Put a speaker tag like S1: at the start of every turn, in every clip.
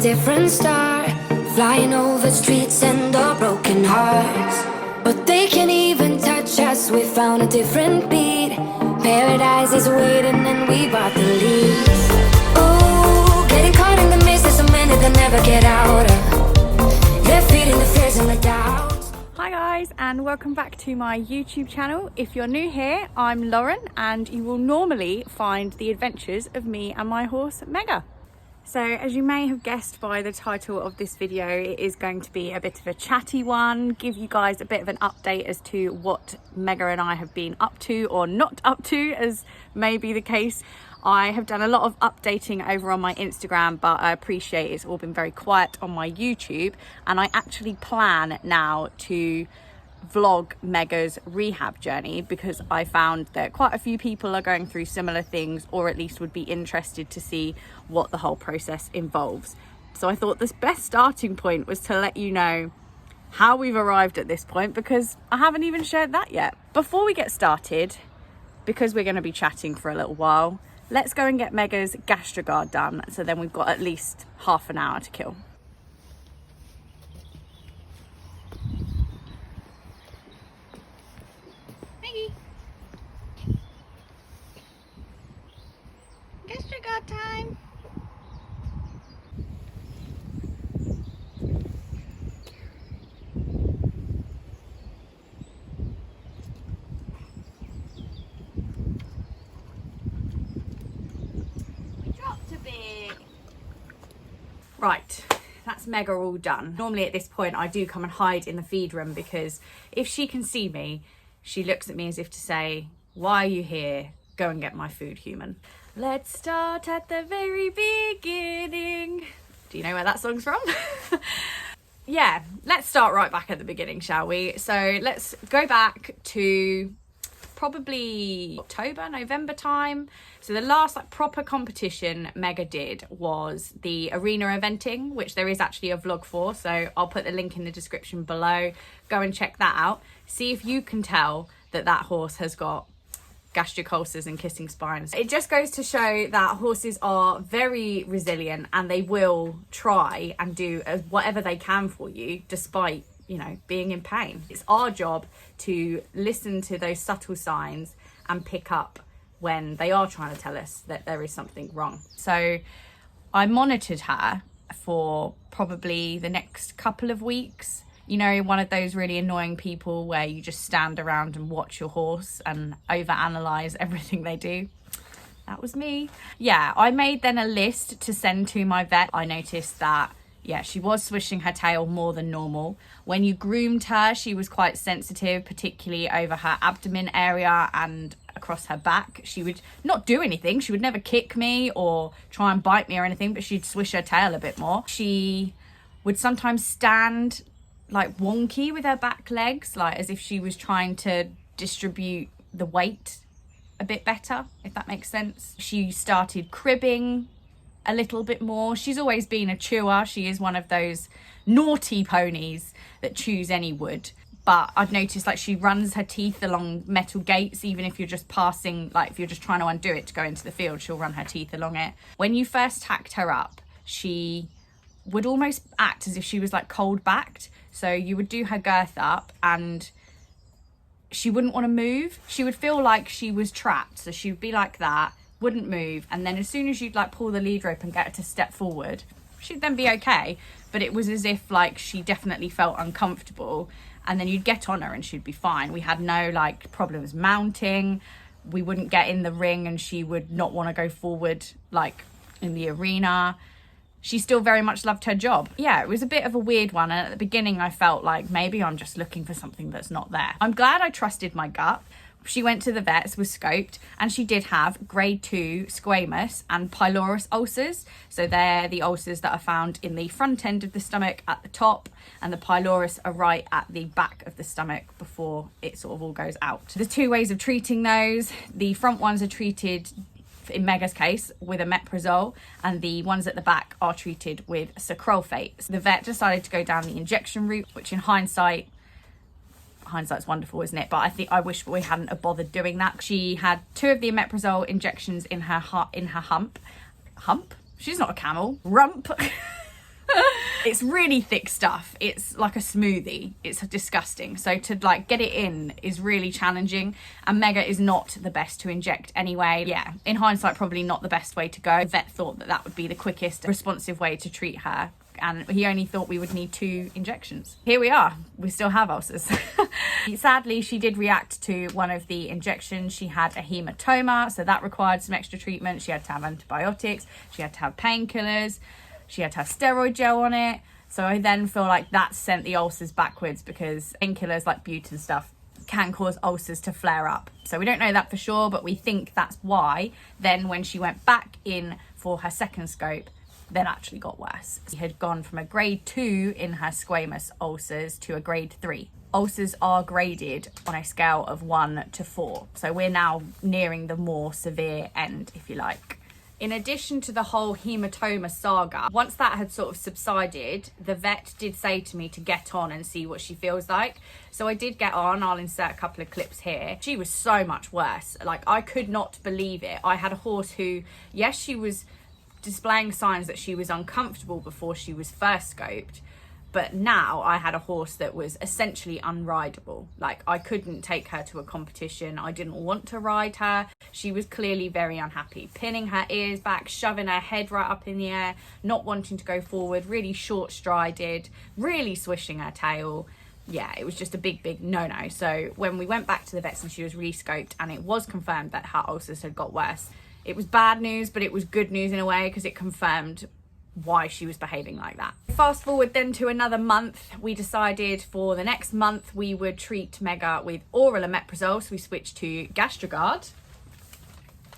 S1: different star, flying over streets and our broken hearts. But they can't even touch us, we found a different beat. Paradise is waiting and we bought the leaves. Oh, getting caught in the mist, there's so many that never get out of. They're feeding the fears and the doubts.
S2: Hi guys, and welcome back to my YouTube channel. If you're new here, I'm Lauren, and you will normally find the adventures of me and my horse Mega. So as you may have guessed by the title of this video, it is going to be a bit of a chatty one, give you guys a bit of an update as to what Mega and I have been up to, or not up to, as may be the case. I have done a lot of updating over on my Instagram, but I appreciate it's all been very quiet on my YouTube, and I actually plan now to vlog Mega's rehab journey, because I found that quite a few people are going through similar things, or at least would be interested to see what the whole process involves. So I thought the best starting point was to let you know how we've arrived at this point, because I haven't even shared that yet. Before we get started, because we're going to be chatting for a little while, let's go and get Mega's GastroGuard done, so then we've got at least half an hour to kill. GastroGuard time! Right, that's Mega all done. Normally at this point I do come and hide in the feed room, because if she can see me, she looks at me as if to say, "Why are you here? Go and get my food, human." Let's start at the very beginning. Do you know where that song's from? Yeah, let's start right back at the beginning, shall we? So let's go back to probably October, November time. So the last proper competition Mega did was the arena eventing, which there is actually a vlog for, so I'll put the link in the description below. Go and check that out. See if you can tell that that horse has got gastric ulcers and kissing spines. It just goes to show that horses are very resilient, and they will try and do whatever they can for you, despite, you know, being in pain. It's our job to listen to those subtle signs and pick up when they are trying to tell us that there is something wrong. So I monitored her for probably the next couple of weeks. You know, one of those really annoying people where you just stand around and watch your horse and overanalyze everything they do. That was me. Yeah, I made then a list to send to my vet. I noticed that, yeah, she was swishing her tail more than normal. When you groomed her, she was quite sensitive, particularly over her abdomen area and across her back. She would not do anything. She would never kick me or try and bite me or anything, but she'd swish her tail a bit more. She would sometimes stand like wonky with her back legs, like as if she was trying to distribute the weight a bit better, if that makes sense. She started cribbing a little bit more. She's always been a chewer. She is one of those naughty ponies that chews any wood. But I've noticed like she runs her teeth along metal gates, even if you're just passing, like if you're just trying to undo it to go into the field, she'll run her teeth along it. When you first tacked her up, she would almost act as if she was like cold backed. So you would do her girth up and she wouldn't want to move. She would feel like she was trapped. So she would be like that, wouldn't move. And then as soon as you'd like pull the lead rope and get her to step forward, she'd then be okay. But it was as if like she definitely felt uncomfortable. And then you'd get on her and she'd be fine. We had no like problems mounting. We wouldn't get in the ring and she would not want to go forward like in the arena. She still very much loved her job. Yeah, it was a bit of a weird one. And at the beginning, I felt like maybe I'm just looking for something that's not there. I'm glad I trusted my gut. She went to the vets, was scoped, and she did have grade 2 squamous and pylorus ulcers. So they're the ulcers that are found in the front end of the stomach at the top, and the pylorus are right at the back of the stomach before it sort of all goes out. There's two ways of treating those. The front ones are treated, in Mega's case, with a omeprazole, and the ones at the back are treated with sacralfate. So the vet decided to go down the injection route, which in hindsight's wonderful, isn't it? But I wish we hadn't have bothered doing that. She had 2 of the omeprazole injections in her hump. She's not a camel. Rump. It's really thick stuff. It's like a smoothie. It's disgusting. So to like get it in is really challenging, and Mega is not the best to inject anyway. Yeah, in hindsight, probably not the best way to go. The vet thought that that would be the quickest responsive way to treat her, and he only thought we would need 2 injections. Here we are, we still have ulcers. Sadly, she did react to one of the injections. She had a hematoma, so that required some extra treatment. She had to have antibiotics, she had to have painkillers, she had to have steroid gel on it. So I then feel like that sent the ulcers backwards, because painkillers like bute and stuff can cause ulcers to flare up. So we don't know that for sure, but we think that's why then when she went back in for her second scope, then actually got worse. She had gone from a grade 2 in her squamous ulcers to a grade 3. Ulcers are graded on a scale of 1 to 4. So we're now nearing the more severe end, if you like. In addition to the whole hematoma saga, once that had sort of subsided, the vet did say to me to get on and see what she feels like. So I did get on. I'll insert a couple of clips here. She was so much worse. Like, I could not believe it. I had a horse who, yes, she was displaying signs that she was uncomfortable before she was first scoped, but now I had a horse that was essentially unrideable. Like, I couldn't take her to a competition. I didn't want to ride her. She was clearly very unhappy, pinning her ears back, shoving her head right up in the air, not wanting to go forward, really short strided, really swishing her tail. Yeah, it was just a big no-no. So when we went back to the vets and she was re-scoped and it was confirmed that her ulcers had got worse, it was bad news, but it was good news in a way, because it confirmed why she was behaving like that. Fast forward then to another month, we decided for the next month we would treat Mega with oral omeprazole. So we switched to GastroGuard,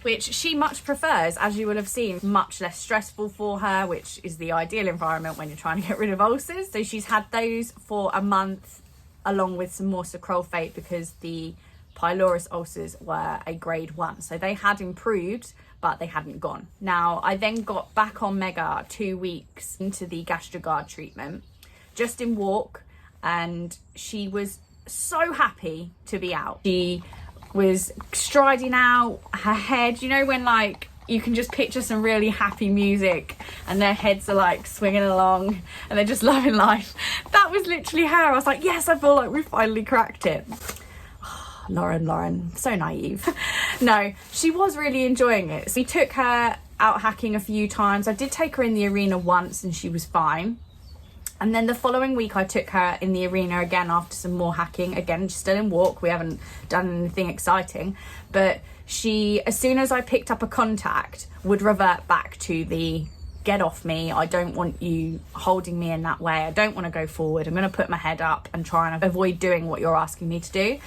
S2: which she much prefers, as you will have seen. Much less stressful for her, which is the ideal environment when you're trying to get rid of ulcers. So she's had those for a month, along with some more sucralfate, because the pylorus ulcers were a grade 1, so they had improved but they hadn't gone. Now I then got back on Mega 2 weeks into the GastroGuard treatment, just in walk, and she was so happy to be out. She was striding out, her head, you know when like you can just picture some really happy music and their heads are like swinging along and they're just loving life. That was literally her. I was like, yes, I feel like we finally cracked it. Lauren, so naive. No, she was really enjoying it. So we took her out hacking a few times. I did take her in the arena once and she was fine. And then the following week I took her in the arena again after some more hacking. Again, still in walk. We haven't done anything exciting. But she, as soon as I picked up a contact, would revert back to the get off me. I don't want you holding me in that way. I don't want to go forward. I'm going to put my head up and try and avoid doing what you're asking me to do.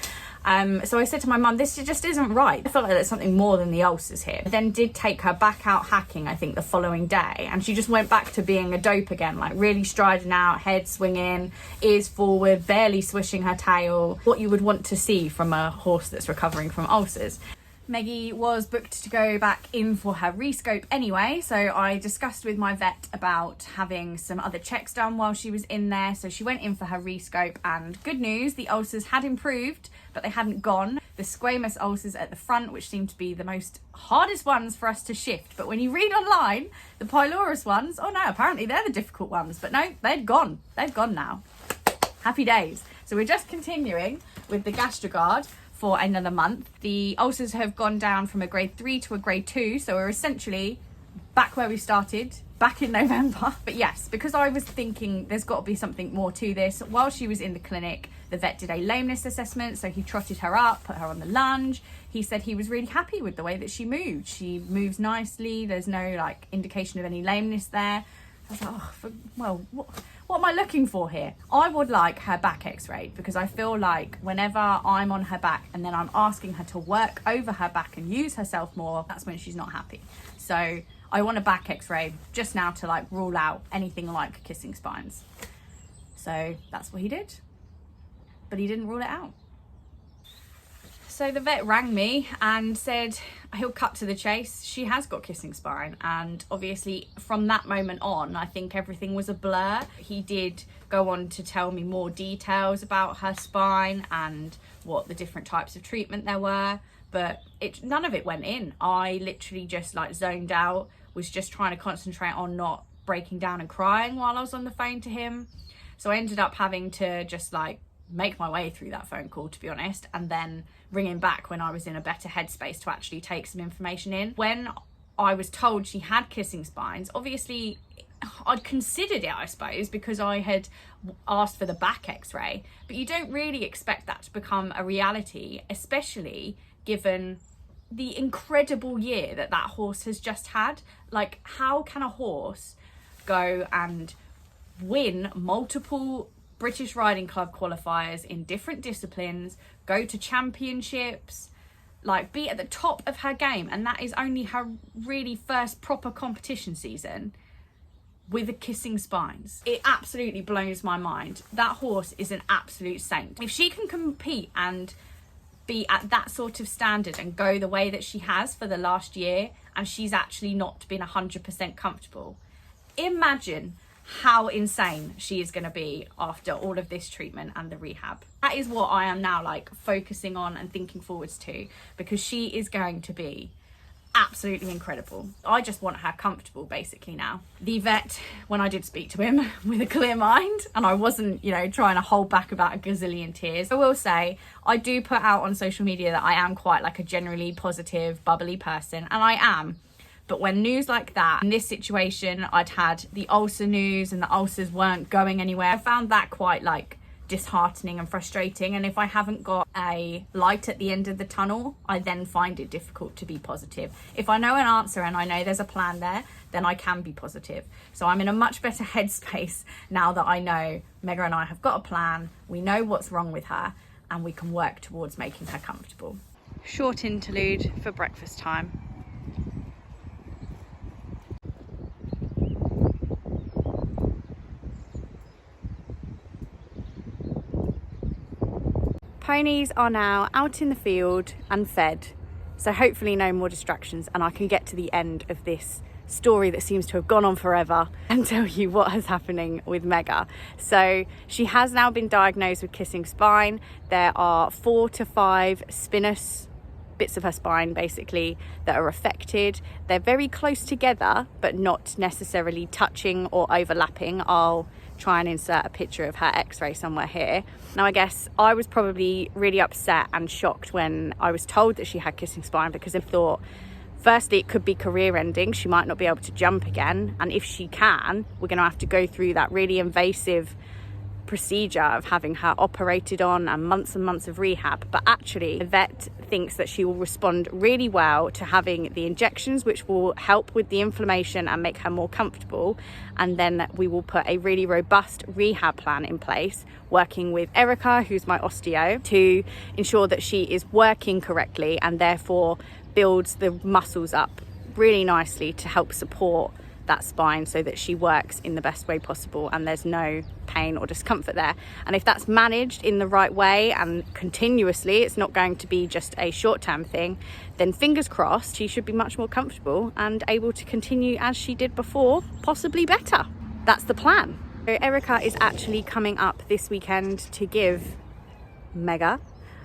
S2: So I said to my mum, this just isn't right. I felt like there's something more than the ulcers here. I then did take her back out hacking, I think, the following day. And she just went back to being a dope again, like really striding out, head swinging, ears forward, barely swishing her tail. What you would want to see from a horse that's recovering from ulcers. Meggie was booked to go back in for her rescope anyway, so I discussed with my vet about having some other checks done while she was in there. So she went in for her rescope, and good news, the ulcers had improved, but they hadn't gone. The squamous ulcers at the front, which seemed to be the most hardest ones for us to shift, but when you read online, the pylorus ones, oh no, apparently they're the difficult ones, but no, they'd gone. They've gone now. Happy days. So we're just continuing with the GastroGuard for another month. The ulcers have gone down from a grade 3 to a grade 2, so we're essentially back where we started back in November. But yes, because I was thinking there's got to be something more to this, while she was in the clinic, the vet did a lameness assessment, so he trotted her up, put her on the lunge. He said he was really happy with the way that she moved. She moves nicely, there's no like indication of any lameness there. I was like, oh, well, what am I looking for here? I would like her back x-rayed, because I feel like whenever I'm on her back and then I'm asking her to work over her back and use herself more, that's when she's not happy. So I want a back x-ray just now to like rule out anything like kissing spines. So that's what he did, but he didn't rule it out. So the vet rang me and said he'll cut to the chase. She has got kissing spine, and obviously from that moment on I think everything was a blur. He did go on to tell me more details about her spine and what the different types of treatment there were, but none of it went in. I literally just like zoned out, was just trying to concentrate on not breaking down and crying while I was on the phone to him. So I ended up having to just like make my way through that phone call, to be honest, and then ring him back when I was in a better headspace to actually take some information in. When I was told she had kissing spines, obviously I'd considered it, I suppose, because I had asked for the back x-ray, but you don't really expect that to become a reality, especially given the incredible year that horse has just had. Like, how can a horse go and win multiple British Riding Club qualifiers in different disciplines, go to championships, like be at the top of her game, and that is only her really first proper competition season, with a kissing spines? It absolutely blows my mind. That horse is an absolute saint. If she can compete and be at that sort of standard and go the way that she has for the last year, and she's actually not been 100% comfortable, imagine how insane she is going to be after all of this treatment and the rehab. That is what I am now like focusing on and thinking forwards to, because she is going to be absolutely incredible. I just want her comfortable basically now. The vet, when I did speak to him with a clear mind, and I wasn't, you know, trying to hold back about a gazillion tears, I will say I do put out on social media that I am quite like a generally positive, bubbly person, and I am. But when news like that, in this situation, I'd had the ulcer news and the ulcers weren't going anywhere. I found that quite like disheartening and frustrating. And if I haven't got a light at the end of the tunnel, I then find it difficult to be positive. If I know an answer and I know there's a plan there, then I can be positive. So I'm in a much better headspace now that I know Mega and I have got a plan, we know what's wrong with her, and we can work towards making her comfortable. Short interlude for breakfast time. Ponies are now out in the field and fed, so hopefully no more distractions, and I can get to the end of this story that seems to have gone on forever and tell you what is happening with Mega. So she has now been diagnosed with kissing spine. There are 4 to 5 spinous bits of her spine basically that are affected. They're very close together but not necessarily touching or overlapping. I'll try and insert a picture of her x-ray somewhere here. Now I guess I was probably really upset and shocked when I was told that she had kissing spine, because I thought firstly it could be career ending, she might not be able to jump again, and if she can, we're going to have to go through that really invasive procedure of having her operated on and months of rehab. But actually the vet thinks that she will respond really well to having the injections, which will help with the inflammation and make her more comfortable, and then we will put a really robust rehab plan in place, working with Erica, who's my osteo, to ensure that she is working correctly and therefore builds the muscles up really nicely to help support that spine so that she works in the best way possible and there's no pain or discomfort there. And if that's managed in the right way and continuously, it's not going to be just a short-term thing, then fingers crossed she should be much more comfortable and able to continue as she did before, possibly better. That's the plan. So Erica is actually coming up this weekend to give Mega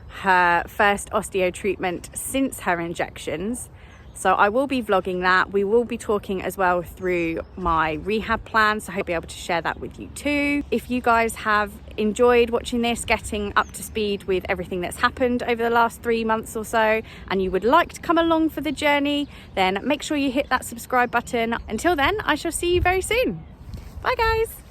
S2: her first osteo treatment since her injections. So I will be vlogging that. We will be talking as well through my rehab plan, so I hope I'll be able to share that with you too. If you guys have enjoyed watching this, getting up to speed with everything that's happened over the last 3 months or so, and you would like to come along for the journey, then make sure you hit that subscribe button. Until then, I shall see you very soon. Bye guys.